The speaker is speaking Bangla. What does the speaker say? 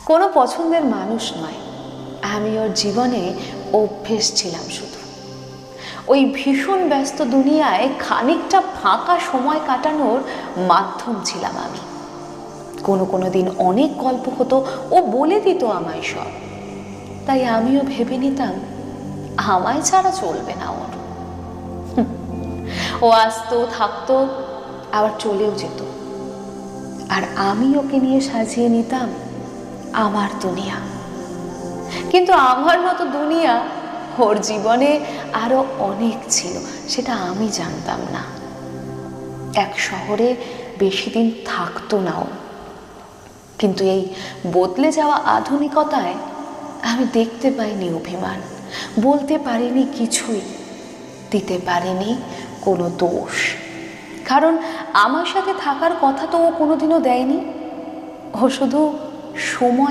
কোনো পছন্দের মানুষ নয়, আমি ওর জীবনে অভ্যেস ছিলাম শুধু। ওই ভীষণ ব্যস্ত দুনিয়ায় খানিকটা ফাঁকা সময় কাটানোর মাধ্যম ছিলাম আমি। কোনো দিন অনেক গল্প হতো, ও বলে দিত আমায় সব। তাই আমিও ভেবে নিতাম আমায় ছাড়া চলবে না ওর। ও আসতো, থাকতো, আবার চলেও যেত, আর আমি ওকে নিয়ে সাজিয়ে নিতাম আমার দুনিয়া। কিন্তু আমার মতো দুনিয়া ওর জীবনে আরো অনেক ছিল, সেটা আমি জানতাম না। এক শহরে বেশি দিন থাকতো না ও, কিন্তু এই বদলে যাওয়া আধুনিকতায় আমি দেখতে পাইনি অভিমান, বলতে পারিনি কিছুই, দিতে পারিনি কোনো দোষ। কারণ আমার সাথে থাকার কথা তো ও কোনোদিনও দেয়নি। ও শুধু সময়